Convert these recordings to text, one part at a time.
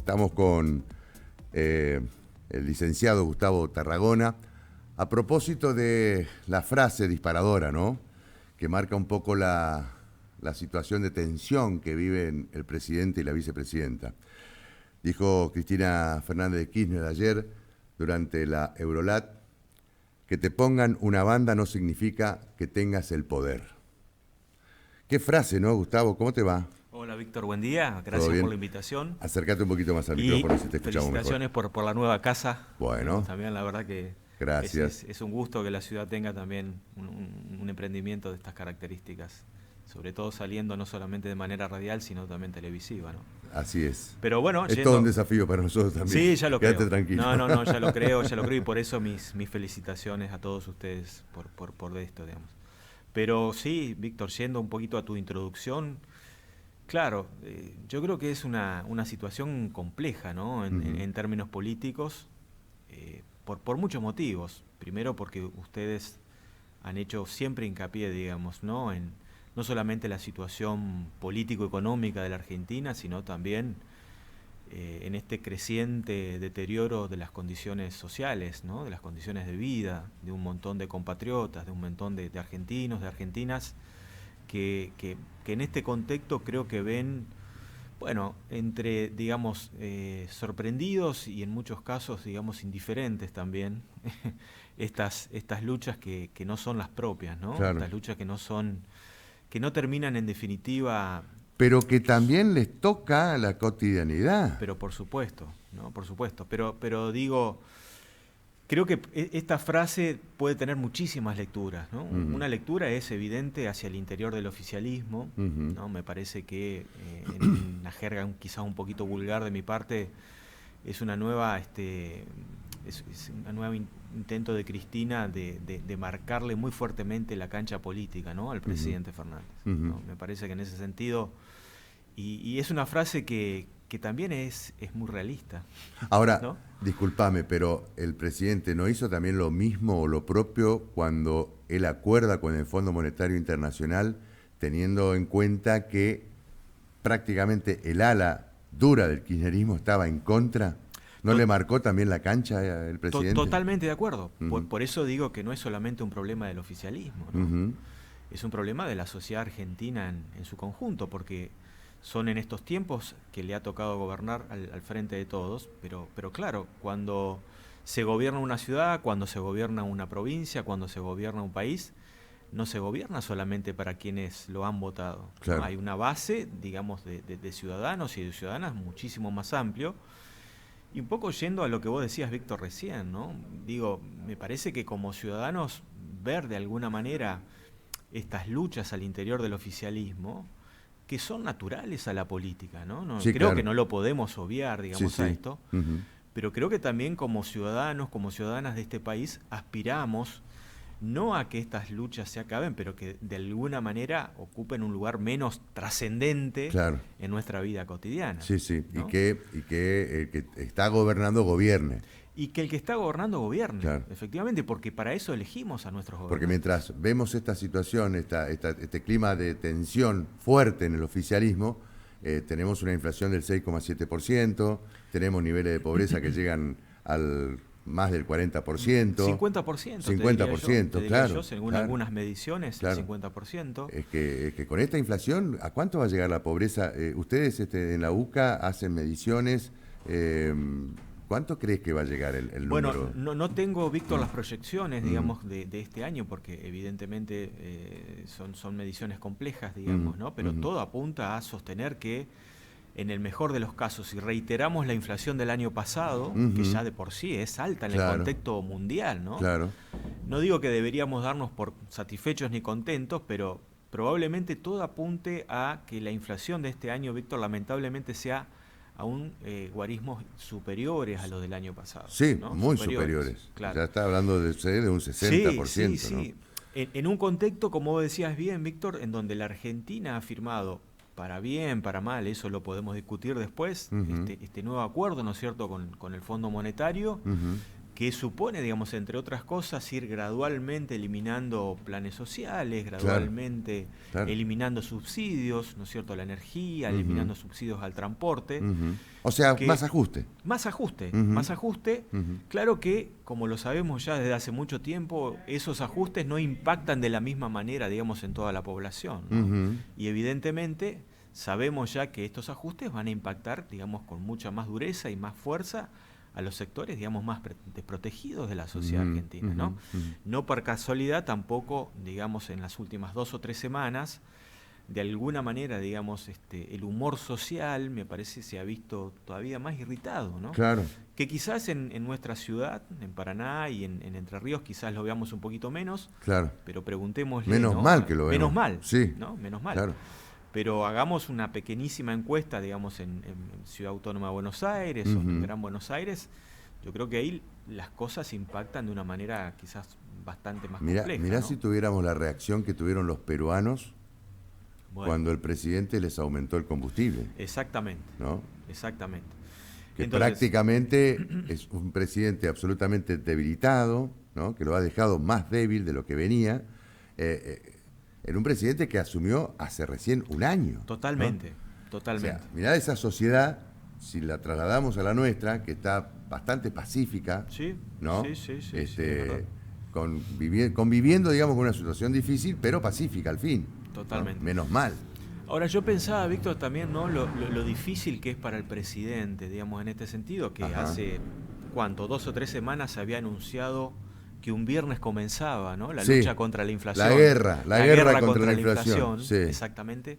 Estamos con el licenciado Gustavo Tarragona a propósito de la frase disparadora, ¿no?, que marca un poco la situación de tensión que viven el presidente y la vicepresidenta. Dijo Cristina Fernández de Kirchner ayer durante la Eurolat: que te pongan una banda no significa que tengas el poder. Qué frase, ¿no, Gustavo? ¿Cómo te va? Hola, Víctor, buen día. Gracias por la invitación. Acércate un poquito más al micrófono si te escuchamos mejor. Felicitaciones por la nueva casa. Bueno. También la verdad que gracias. Es un gusto que la ciudad tenga también un emprendimiento de estas características. Sobre todo saliendo no solamente de manera radial, sino también televisiva, ¿no? Así es. Pero bueno, es todo un desafío para nosotros también. Sí, ya lo Quédate creo. tranquilo. No, ya lo creo, y por eso mis felicitaciones a todos ustedes por esto, digamos. Pero sí, Víctor, yendo un poquito a tu introducción, claro, yo creo que es una situación compleja, ¿no? En términos políticos, por muchos motivos. Primero porque ustedes han hecho siempre hincapié, digamos, ¿no?, no solamente la situación político-económica de la Argentina, sino también en este creciente deterioro de las condiciones sociales, ¿no?, de las condiciones de vida de un montón de compatriotas, de un montón de argentinos, de argentinas, que en este contexto creo que ven, bueno, entre, digamos, sorprendidos y en muchos casos, digamos, indiferentes también, estas luchas que no son las propias, ¿no? Claro. Estas luchas que no terminan en definitiva. Pero que también les toca la cotidianidad. Pero por supuesto, ¿no? Por supuesto. Pero digo, creo que esta frase puede tener muchísimas lecturas, ¿no? Una lectura es evidente hacia el interior del oficialismo, ¿no? Me parece que en una jerga quizás un poquito vulgar de mi parte, es una nueva intento de Cristina de marcarle muy fuertemente la cancha política, ¿no?, al presidente Fernández, ¿no? Me parece que en ese sentido, y es una frase que también es muy realista. Ahora, ¿no? Discúlpame, pero el presidente no hizo también lo mismo o lo propio cuando él acuerda con el Fondo Monetario Internacional, teniendo en cuenta que prácticamente el ala dura del kirchnerismo estaba en contra. ¿No le marcó también la cancha el presidente? Totalmente de acuerdo. Por eso digo que no es solamente un problema del oficialismo, ¿no? Es un problema de la sociedad argentina en su conjunto, porque son en estos tiempos que le ha tocado gobernar al frente de todos, pero claro, cuando se gobierna una ciudad, cuando se gobierna una provincia, cuando se gobierna un país, no se gobierna solamente para quienes lo han votado. Claro. ¿No? Hay una base, digamos, de ciudadanos y de ciudadanas muchísimo más amplio. Y un poco yendo a lo que vos decías, Víctor, recién, ¿no? Digo, me parece que como ciudadanos ver de alguna manera estas luchas al interior del oficialismo, que son naturales a la política, ¿no? Sí, creo claro. que no lo podemos obviar, digamos, sí. a esto, pero creo que también como ciudadanos, como ciudadanas de este país, aspiramos no a que estas luchas se acaben, pero que de alguna manera ocupen un lugar menos trascendente, claro, en nuestra vida cotidiana. Sí, ¿no? y que el que está gobernando gobierne. Y que el que está gobernando gobierne, claro, efectivamente, porque para eso elegimos a nuestros gobernantes. Porque mientras vemos esta situación, este clima de tensión fuerte en el oficialismo, tenemos una inflación del 6,7%, tenemos niveles de pobreza que llegan al más del 40%. 50%. 50%, claro. Según algunas mediciones, claro. 50%. Es que con esta inflación, ¿a cuánto va a llegar la pobreza? Ustedes en la UCA hacen mediciones. ¿Cuánto crees que va a llegar el número? Bueno, no tengo, Víctor, las proyecciones, digamos, de este año, porque evidentemente son mediciones complejas, digamos, ¿no? Pero todo apunta a sostener que, en el mejor de los casos, si reiteramos la inflación del año pasado, que ya de por sí es alta en el contexto mundial, ¿no? Claro. No digo que deberíamos darnos por satisfechos ni contentos, pero probablemente todo apunte a que la inflación de este año, Víctor, lamentablemente sea aún guarismos superiores a los del año pasado. Sí, ¿no? muy superiores. Claro. Ya está hablando de un 60%. Sí. ¿no? En un contexto, como vos decías bien, Víctor, en donde la Argentina ha firmado, para bien, para mal, eso lo podemos discutir después, este nuevo acuerdo, ¿no es cierto?, con el Fondo Monetario, que supone, digamos, entre otras cosas, ir gradualmente eliminando planes sociales, gradualmente eliminando subsidios, ¿no es cierto?, a la energía, eliminando subsidios al transporte. O sea, más ajuste. Más ajuste, más ajuste. Claro que, como lo sabemos ya desde hace mucho tiempo, esos ajustes no impactan de la misma manera, digamos, en toda la población, ¿no? Y evidentemente sabemos ya que estos ajustes van a impactar, digamos, con mucha más dureza y más fuerza a los sectores, digamos, más desprotegidos de la sociedad argentina, ¿no? No por casualidad tampoco, digamos, en las últimas 2 o 3 semanas, de alguna manera, digamos, el humor social, me parece, se ha visto todavía más irritado, ¿no? Claro. Que quizás en nuestra ciudad, en Paraná y en Entre Ríos, quizás lo veamos un poquito menos, pero preguntémosle, menos ¿no? mal que lo vemos. Menos mal, sí. ¿no? Menos mal. Claro. Pero hagamos una pequeñísima encuesta, digamos, en Ciudad Autónoma de Buenos Aires o en Gran Buenos Aires. Yo creo que ahí las cosas impactan de una manera quizás bastante más compleja. Mirá, ¿no? si tuviéramos la reacción que tuvieron los peruanos cuando el presidente les aumentó el combustible. Exactamente. ¿No? Exactamente. Que entonces, prácticamente es un presidente absolutamente debilitado, ¿no? Que lo ha dejado más débil de lo que venía. Era un presidente que asumió hace recién un año. Totalmente, ¿no? totalmente. O sea, mirá esa sociedad, si la trasladamos a la nuestra, que está bastante pacífica, ¿no? Sí, conviviendo, digamos, con una situación difícil, pero pacífica al fin. Totalmente. ¿No? Menos mal. Ahora, yo pensaba, Víctor, también, ¿no? Lo difícil que es para el presidente, digamos, en este sentido, que hace, ¿cuánto? 2 o 3 semanas se había anunciado que un viernes comenzaba, ¿no? La lucha contra la inflación. La guerra contra la inflación. Sí. Exactamente.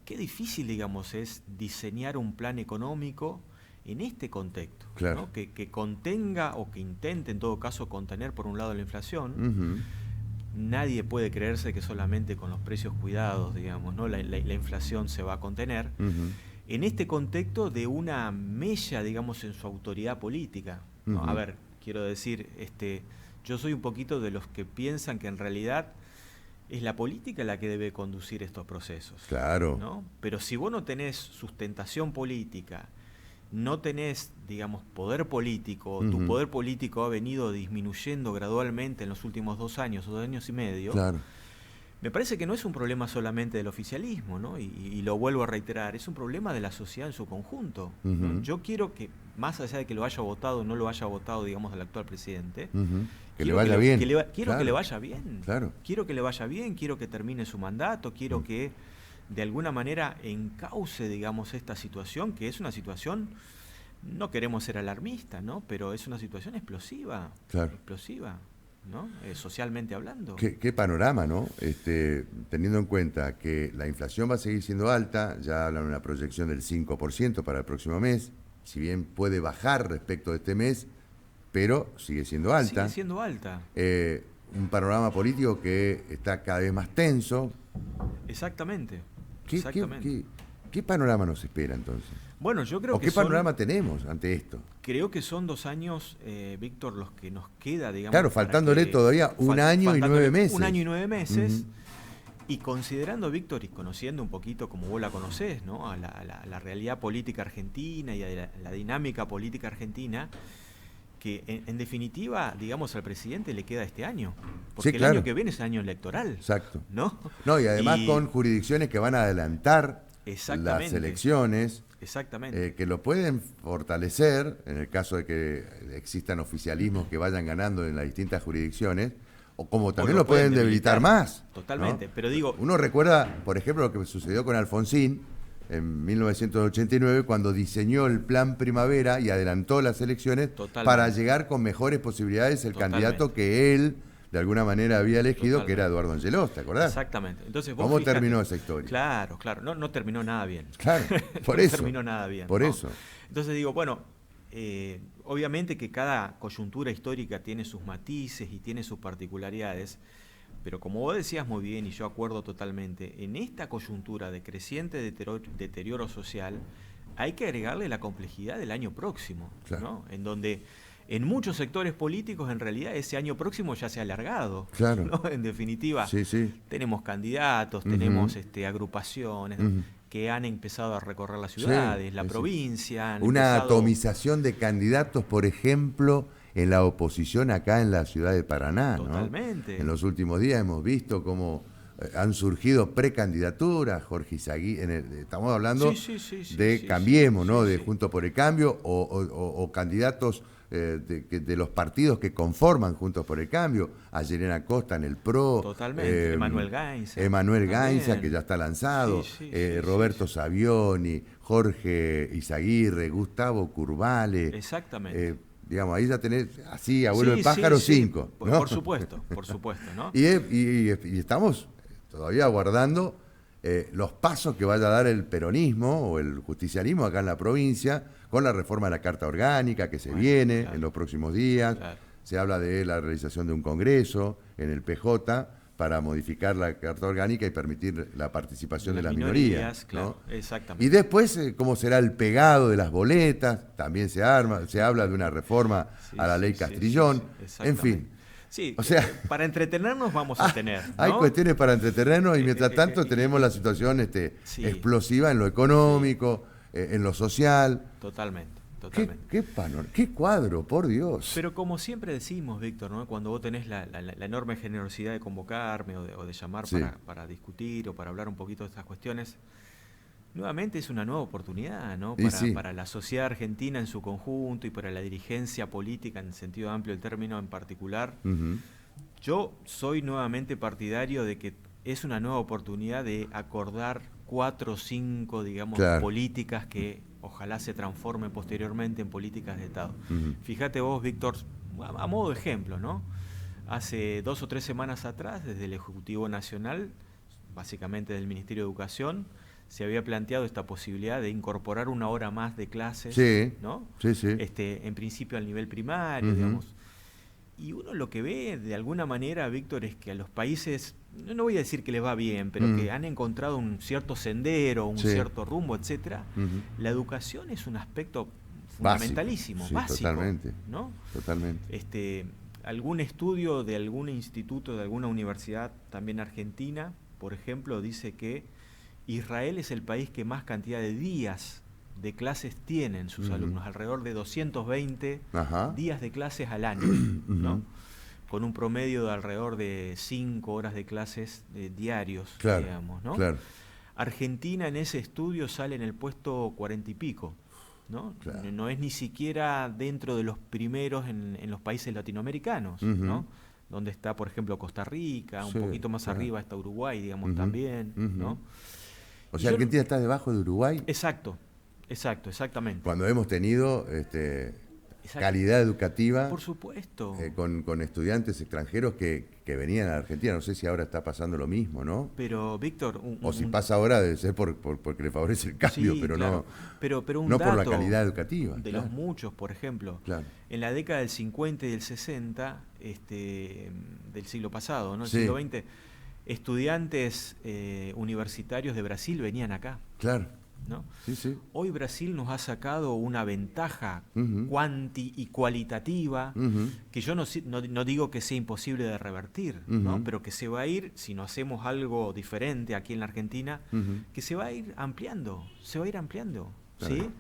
Qué difícil, digamos, es diseñar un plan económico en este contexto, ¿no? Que contenga o que intente, en todo caso, contener, por un lado, la inflación. Nadie puede creerse que solamente con los precios cuidados, digamos, ¿no? la inflación se va a contener. En este contexto de una mella, digamos, en su autoridad política, ¿no? A ver, quiero decir, yo soy un poquito de los que piensan que en realidad es la política la que debe conducir estos procesos. Claro. ¿No? Pero si vos no tenés sustentación política, no tenés, digamos, poder político, tu poder político ha venido disminuyendo gradualmente en los últimos 2 años o 2 años y medio, me parece que no es un problema solamente del oficialismo, ¿no? Y lo vuelvo a reiterar, es un problema de la sociedad en su conjunto, ¿no? Yo quiero que, más allá de que lo haya votado o no lo haya votado, digamos, el actual presidente, que le vaya bien. Quiero que le vaya bien. Claro. Quiero que le vaya bien, quiero que termine su mandato, quiero que de alguna manera encauce, digamos, esta situación, que es una situación, no queremos ser alarmistas, ¿no? Pero es una situación explosiva. Explosiva, ¿no? Socialmente hablando. ¿Qué panorama, ¿no? Teniendo en cuenta que la inflación va a seguir siendo alta, ya hablan de una proyección del 5% para el próximo mes, si bien puede bajar respecto de este mes, pero sigue siendo alta. Sigue siendo alta. Un panorama político que está cada vez más tenso. Exactamente. ¿Qué panorama nos espera entonces? Bueno, yo creo que ¿qué panorama tenemos ante esto? Creo que son 2 años, Víctor, los que nos queda, digamos. Claro, faltándole todavía un año y 9 meses. Un año y 9 meses. Y considerando, Víctor, y conociendo un poquito como vos la conocés, ¿no? A la realidad política argentina y a la dinámica política argentina, que en definitiva, digamos, al presidente le queda este año. Porque el año que viene es el año electoral. Exacto. ¿No? Y además con jurisdicciones que van a adelantar las elecciones. Exactamente. Que lo pueden fortalecer en el caso de que existan oficialismos que vayan ganando en las distintas jurisdicciones, o como también lo pueden debilitar más. Totalmente, ¿no? Pero digo... Uno recuerda, por ejemplo, lo que sucedió con Alfonsín en 1989, cuando diseñó el Plan Primavera y adelantó las elecciones para llegar con mejores posibilidades el candidato que él de alguna manera había elegido, que era Eduardo Angelós, ¿te acordás? Exactamente. Entonces, ¿cómo terminó esa historia? Claro. No terminó nada bien. Claro, por eso. No terminó nada bien. Por eso. Entonces digo, bueno, obviamente que cada coyuntura histórica tiene sus matices y tiene sus particularidades, pero como vos decías muy bien, y yo acuerdo totalmente, en esta coyuntura de creciente deterioro social, hay que agregarle la complejidad del año próximo, ¿no? En donde en muchos sectores políticos en realidad ese año próximo ya se ha alargado, ¿no? En definitiva, tenemos candidatos, tenemos agrupaciones que han empezado a recorrer las ciudades, la provincia. Una atomización de candidatos, por ejemplo, en la oposición acá en la ciudad de Paraná, ¿no? Totalmente. En los últimos días hemos visto cómo han surgido precandidaturas, Jorge Izaguirre, estamos hablando de Cambiemos, ¿no? De Juntos por el Cambio o candidatos de los partidos que conforman Juntos por el Cambio, a Yerena Costa en el PRO. Totalmente, Emanuel Gainza. Emanuel Gainza, que ya está lanzado, Roberto Savioni, Jorge Izaguirre, Gustavo Curvale. Exactamente. Digamos, ahí ya tenés, así, abuelo de pájaro, 5. ¿no? Por supuesto, ¿no? Y estamos todavía aguardando los pasos que vaya a dar el peronismo o el justicialismo acá en la provincia con la reforma de la Carta Orgánica que se viene en los próximos días. Claro. Se habla de la realización de un congreso en el PJ para modificar la Carta Orgánica y permitir la participación de las minorías. Claro, ¿no? Exactamente. Y después, cómo será el pegado de las boletas, también se habla de una reforma a la ley Castrillón, en fin. Sí, o sea, para entretenernos vamos a tener, ¿no? Hay cuestiones para entretenernos y mientras tanto tenemos la situación explosiva en lo económico, en lo social. Totalmente. ¿Qué cuadro, por Dios? Pero como siempre decimos, Víctor, ¿no? Cuando vos tenés la enorme generosidad de convocarme o de llamar para discutir o para hablar un poquito de estas cuestiones, nuevamente es una nueva oportunidad, ¿no? Para la sociedad argentina en su conjunto y para la dirigencia política en sentido amplio del término en particular. Uh-huh. Yo soy nuevamente partidario de que es una nueva oportunidad de acordar 4 o 5, digamos, políticas que ojalá se transformen posteriormente en políticas de Estado. Uh-huh. Fíjate vos, Víctor, a modo de ejemplo, ¿no? Hace 2 o 3 semanas atrás, desde el Ejecutivo Nacional, básicamente del Ministerio de Educación, se había planteado esta posibilidad de incorporar 1 hora más de clases, ¿no? Sí. En principio al nivel primario, digamos. Y uno lo que ve de alguna manera, Víctor, es que a los países, no voy a decir que les va bien, pero que han encontrado un cierto sendero, un cierto rumbo, etcétera. La educación es un aspecto fundamentalísimo, básico, totalmente, ¿no? Totalmente. Algún estudio de algún instituto, de alguna universidad también argentina, por ejemplo, dice que Israel es el país que más cantidad de días de clases tienen sus alumnos, alrededor de 220 días de clases al año, ¿no? Con un promedio de alrededor de 5 horas de clases diarios, digamos, ¿no? Claro. Argentina en ese estudio sale en el puesto 40 y pico, ¿no? Claro. No es ni siquiera dentro de los primeros en los países latinoamericanos, ¿no? Donde está, por ejemplo, Costa Rica, un poquito más arriba está Uruguay, digamos, también, ¿no? O sea, Argentina está debajo de Uruguay. Exactamente. Cuando hemos tenido calidad educativa, por supuesto, con estudiantes extranjeros que venían a la Argentina. No sé si ahora está pasando lo mismo, ¿no? Pero, Víctor... si pasa ahora debe ser porque le favorece el cambio, pero claro. Pero un no dato por la calidad educativa. De los muchos, por ejemplo, en la década del 50 y del 60, del siglo pasado, ¿no? El siglo XX, estudiantes universitarios de Brasil venían acá. Claro. ¿No? Sí. Hoy Brasil nos ha sacado una ventaja cuanti y cualitativa que yo no digo que sea imposible de revertir, ¿no? Pero que se va a ir, si no hacemos algo diferente aquí en la Argentina, que se va a ir ampliando, claro. ¿Sí?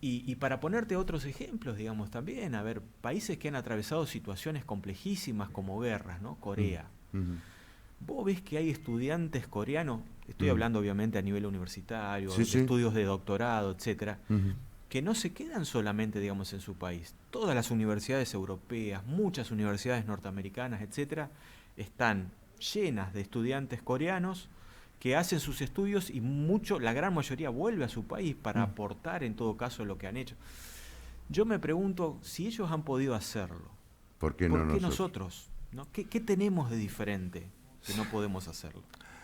Y para ponerte otros ejemplos, digamos, también, a ver, países que han atravesado situaciones complejísimas como guerras, ¿no? Corea. Vos ves que hay estudiantes coreanos, estoy hablando obviamente a nivel universitario, estudios de doctorado, etcétera, que no se quedan solamente, digamos, en su país. Todas las universidades europeas, muchas universidades norteamericanas, etcétera, están llenas de estudiantes coreanos que hacen sus estudios y la gran mayoría vuelve a su país para aportar en todo caso lo que han hecho. Yo me pregunto, si ellos han podido hacerlo, ¿por qué nosotros? ¿No? ¿Qué tenemos de diferente que no podemos hacerlo?